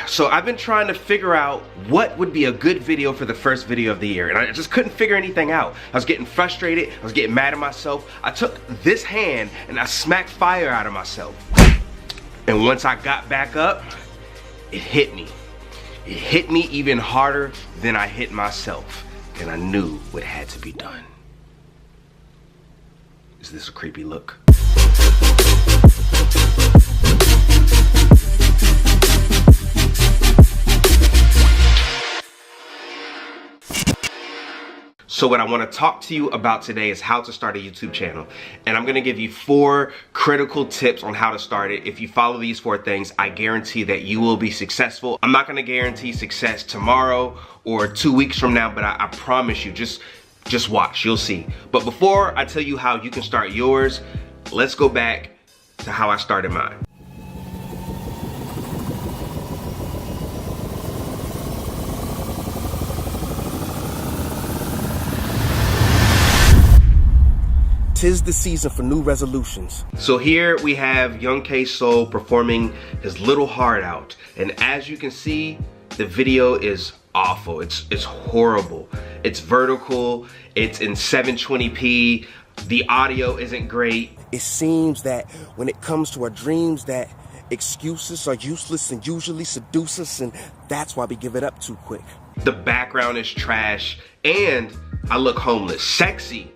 So I've been trying to figure out what would be a good video for the first video of the year, and I just couldn't figure anything out. I was getting frustrated, I was getting mad at myself. I took this hand and I smacked fire out of myself. And once I got back up, it hit me. It hit me even harder than I hit myself. And I knew what had to be done. Is this a creepy look? So what I want to talk to you about today is how to start a YouTube channel. And I'm going to give you 4 critical tips on how to start it. If you follow these 4 things, I guarantee that you will be successful. I'm not going to guarantee success tomorrow or 2 weeks from now, but I promise you, just watch, you'll see. But before I tell you how you can start yours, let's go back to how I started mine. Tis the season for new resolutions. So here we have Young K Soul performing his Little Heart Out. And as you can see, the video is awful. It's horrible. It's vertical. It's in 720p. The audio isn't great. It seems that when it comes to our dreams that excuses are useless and usually seduce us, and that's why we give it up too quick. The background is trash and I look homeless. Sexy,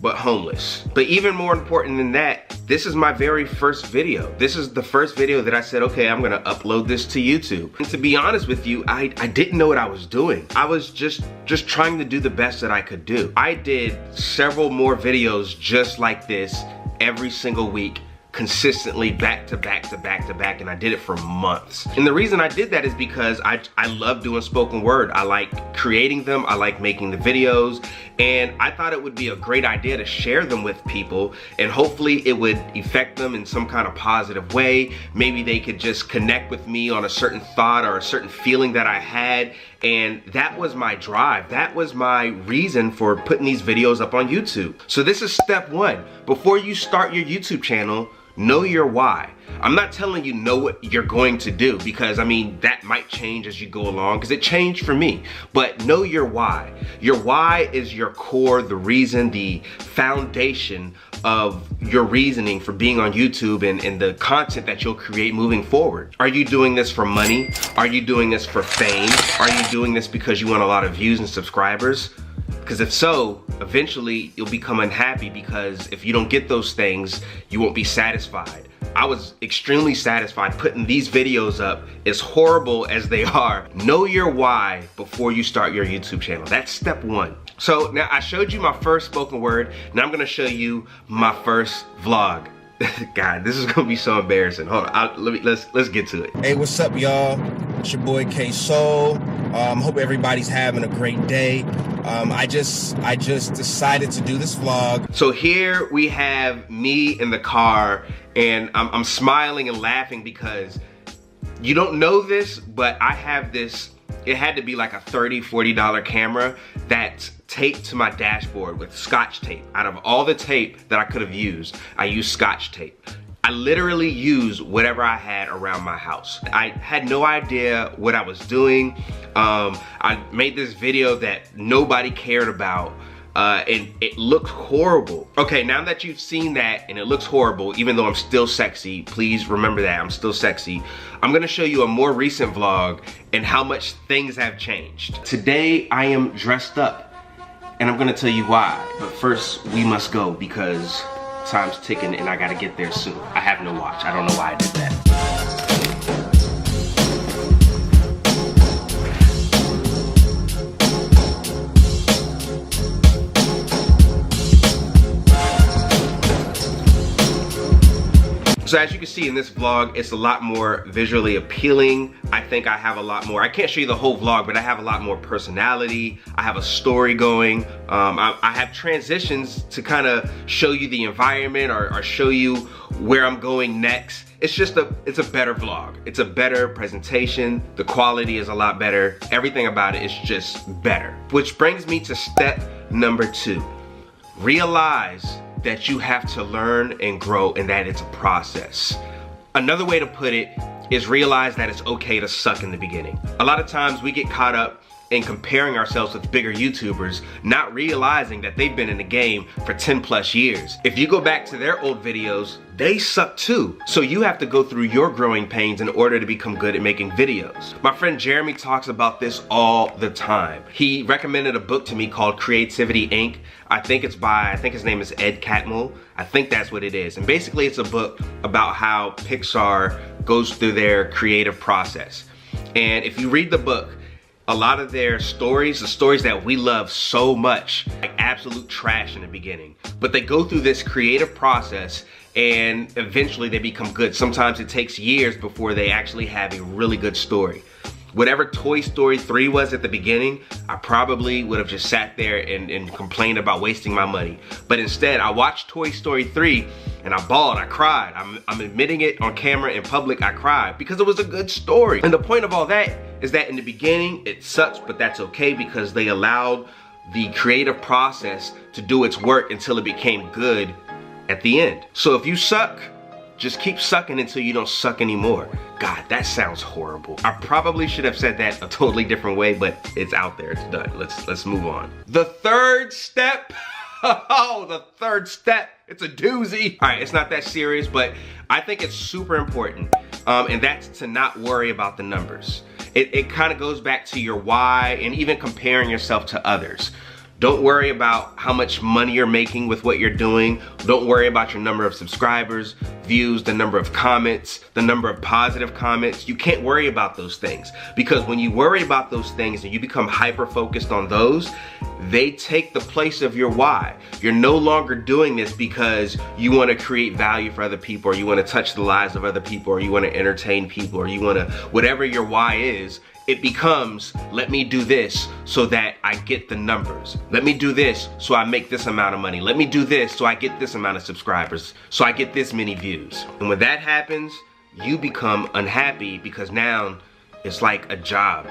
but homeless. But even more important than that, this is my very first video. This is the first video that I said, okay, I'm gonna upload this to YouTube. And to be honest with you, I didn't know what I was doing. I was just trying to do the best that I could do. I did several more videos just like this every single week, consistently back to back to back to back, and I did it for months. And the reason I did that is because I love doing spoken word. I like creating them, I like making the videos, and I thought it would be a great idea to share them with people, and hopefully it would affect them in some kind of positive way. Maybe they could just connect with me on a certain thought or a certain feeling that I had, and that was my drive. That was my reason for putting these videos up on YouTube. So this is step 1. Before you start your YouTube channel, know your why. I'm not telling you know what you're going to do, because I mean that might change as you go along, because it changed for me. But know your why. Your why is your core, the reason, the foundation of your reasoning for being on YouTube and the content that you'll create moving forward. Are you doing this for money? Are you doing this for fame? Are you doing this because you want a lot of views and subscribers? Because if so, eventually you'll become unhappy, because if you don't get those things, you won't be satisfied. I was extremely satisfied putting these videos up, as horrible as they are. Know your why before you start your YouTube channel. That's step 1. So now I showed you my first spoken word. Now I'm gonna show you my first vlog. God, this is gonna be so embarrassing. Hold on, let's get to it. Hey, what's up, y'all? It's your boy K Soul. Hope everybody's having a great day. I just decided to do this vlog. So here we have me in the car, and I'm smiling and laughing because you don't know this, but I have this. It had to be like a $30, $40 camera that's taped to my dashboard with Scotch tape. Out of all the tape that I could have used, I used Scotch tape. I literally used whatever I had around my house. I had no idea what I was doing. I made this video that nobody cared about. And it looked horrible. Okay, now that you've seen that and it looks horrible, even though I'm still sexy, please remember that I'm still sexy. I'm gonna show you a more recent vlog and how much things have changed. Today I am dressed up, and I'm gonna tell you why. But first we must go, because time's ticking and I gotta get there soon. I have no watch. I don't know why I did that. So as you can see in this vlog, it's a lot more visually appealing. I think I have a lot more, I can't show you the whole vlog, but I have a lot more personality. I have a story going. I have transitions to kind of show you the environment or show you where I'm going next. It's a better vlog. It's a better presentation. The quality is a lot better. Everything about it is just better. Which brings me to step number 2. Realize that you have to learn and grow, and that it's a process. Another way to put it, is realize that it's okay to suck in the beginning. A lot of times we get caught up in comparing ourselves with bigger YouTubers, not realizing that they've been in the game for 10 plus years. If you go back to their old videos, they suck too. So you have to go through your growing pains in order to become good at making videos. My friend Jeremy talks about this all the time. He recommended a book to me called Creativity Inc. I think his name is Ed Catmull. I think that's what it is. And basically it's a book about how Pixar goes through their creative process. And if you read the book, a lot of their stories, the stories that we love so much, like absolute trash in the beginning, but they go through this creative process and eventually they become good. Sometimes it takes years before they actually have a really good story. Whatever Toy Story 3 was at the beginning, I probably would have just sat there and complained about wasting my money. But instead, I watched Toy Story 3 and I bawled, I cried. I'm admitting it on camera in public, I cried because it was a good story. And the point of all that is that in the beginning, it sucks, but that's okay because they allowed the creative process to do its work until it became good at the end. So if you suck, just keep sucking until you don't suck anymore. God, that sounds horrible. I probably should have said that a totally different way, but it's out there, it's done. Let's move on. The third step, oh, the third step, it's a doozy. All right, it's not that serious, but I think it's super important, and that's to not worry about the numbers. It kind of goes back to your why and even comparing yourself to others. Don't worry about how much money you're making with what you're doing. Don't worry about your number of subscribers, views, the number of comments, the number of positive comments. You can't worry about those things because when you worry about those things and you become hyper-focused on those, they take the place of your why. You're no longer doing this because you want to create value for other people or you want to touch the lives of other people or you want to entertain people or you want to, whatever your why is, it becomes, let me do this so that I get the numbers. Let me do this so I make this amount of money. Let me do this so I get this amount of subscribers, so I get this many views. And when that happens, you become unhappy because now it's like a job.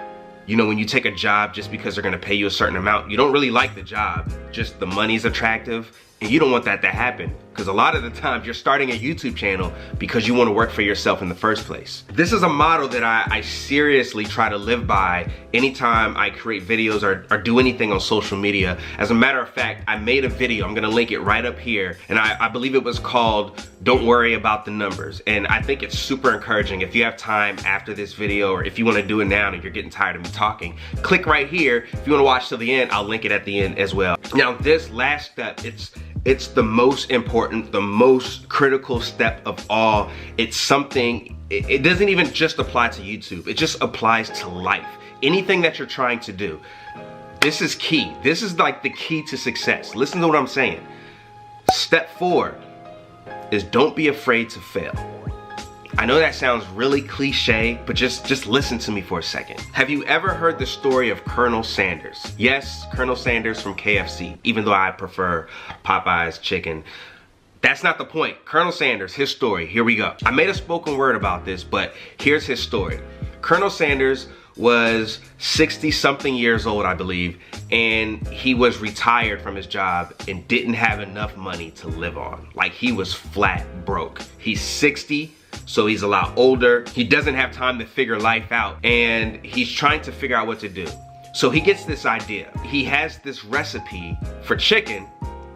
You know, when you take a job just because they're gonna pay you a certain amount, you don't really like the job, just the money's attractive, and you don't want that to happen. Because a lot of the times you're starting a YouTube channel because you want to work for yourself in the first place. This is a motto that I seriously try to live by anytime I create videos or do anything on social media. As a matter of fact, I made a video, I'm gonna link it right up here, and I believe it was called Don't Worry About the Numbers. And I think it's super encouraging. If you have time after this video or if you want to do it now and you're getting tired of me talking, click right here. If you want to watch till the end, I'll link it at the end as well. Now this last step, it's the most important, the most critical step of all. It's something, it doesn't even just apply to YouTube. It just applies to life. Anything that you're trying to do. This is key. This is like the key to success. Listen to what I'm saying. Step 4 is don't be afraid to fail. I know that sounds really cliche, but just listen to me for a second. Have you ever heard the story of Colonel Sanders? Yes, Colonel Sanders from KFC, even though I prefer Popeye's chicken. That's not the point. Colonel Sanders, his story, here we go. I made a spoken word about this, but here's his story. Colonel Sanders was 60-something years old, I believe, and he was retired from his job and didn't have enough money to live on. Like, he was flat broke. He's 60, so he's a lot older. He doesn't have time to figure life out, and he's trying to figure out what to do. So he gets this idea. He has this recipe for chicken,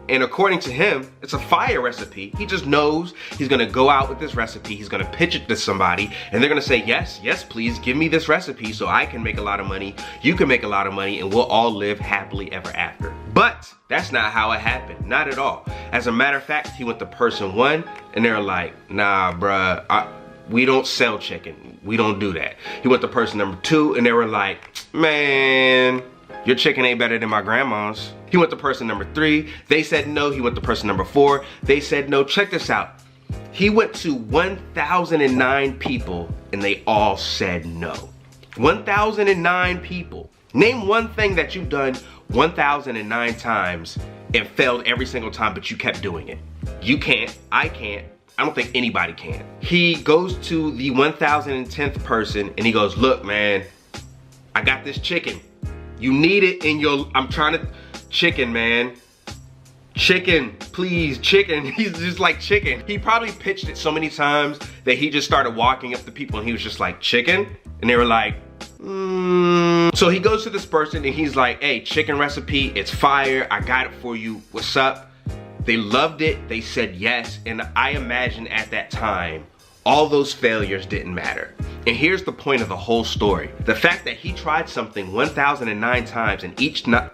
and according to him, it's a fire recipe. He just knows he's gonna go out with this recipe, he's gonna pitch it to somebody, and they're gonna say, yes, please, give me this recipe so I can make a lot of money, you can make a lot of money, and we'll all live happily ever after. But that's not how it happened, not at all. As a matter of fact, he went to person 1, and they're like, nah, bruh, we don't sell chicken, we don't do that. He went to person number 2, and they were like, man, your chicken ain't better than my grandma's. He went to person number 3, they said no. He went to person number 4, they said no. Check this out. He went to 1,009 people and they all said no. 1,009 people. Name one thing that you've done 1,009 times and failed every single time, but you kept doing it. You can't, I can't, I don't think anybody can. He goes to the 1,010th person and he goes, look, man, I got this chicken. You need it in your, I'm trying to, chicken, man. chicken, please, chicken. He's just like, chicken. He probably pitched it so many times that he just started walking up to people and he was just like, chicken? And they were like, So he goes to this person and he's like, hey, chicken recipe, it's fire. I got it for you. What's up? They loved it. They said yes. And I imagine at that time, all those failures didn't matter. And here's the point of the whole story. The fact that he tried something 1,009 times and each time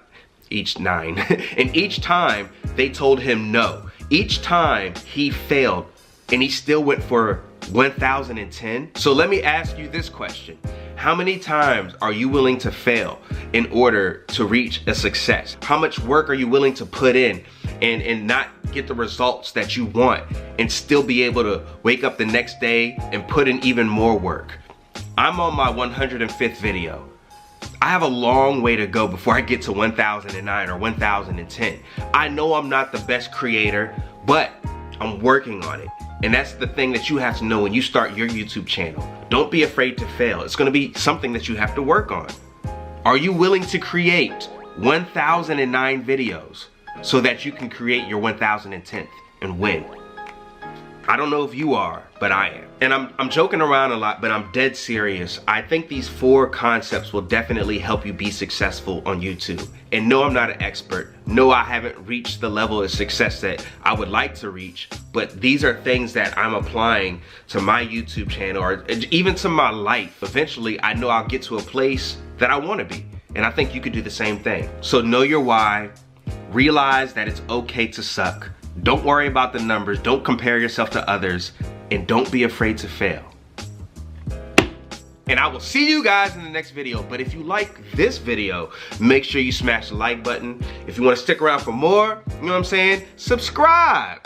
they told him no. Each time he failed and he still went for 1,010. So let me ask you this question. How many times are you willing to fail in order to reach a success? How much work are you willing to put in and not get the results that you want and still be able to wake up the next day and put in even more work? I'm on my 105th video. I have a long way to go before I get to 1,009 or 1,010. I know I'm not the best creator, but I'm working on it. And that's the thing that you have to know when you start your YouTube channel. Don't be afraid to fail. It's gonna be something that you have to work on. Are you willing to create 1,009 videos so that you can create your 1,010th and win? I don't know if you are, but I am. And I'm joking around a lot, but I'm dead serious. I think these 4 concepts will definitely help you be successful on YouTube. And no, I'm not an expert. No, I haven't reached the level of success that I would like to reach, but these are things that I'm applying to my YouTube channel or even to my life. Eventually, I know I'll get to a place that I want to be. And I think you could do the same thing. So know your why, realize that it's okay to suck. Don't worry about the numbers, don't compare yourself to others, and don't be afraid to fail. And I will see you guys in the next video. But if you like this video, make sure you smash the like button. If you want to stick around for more, you know what I'm saying? Subscribe.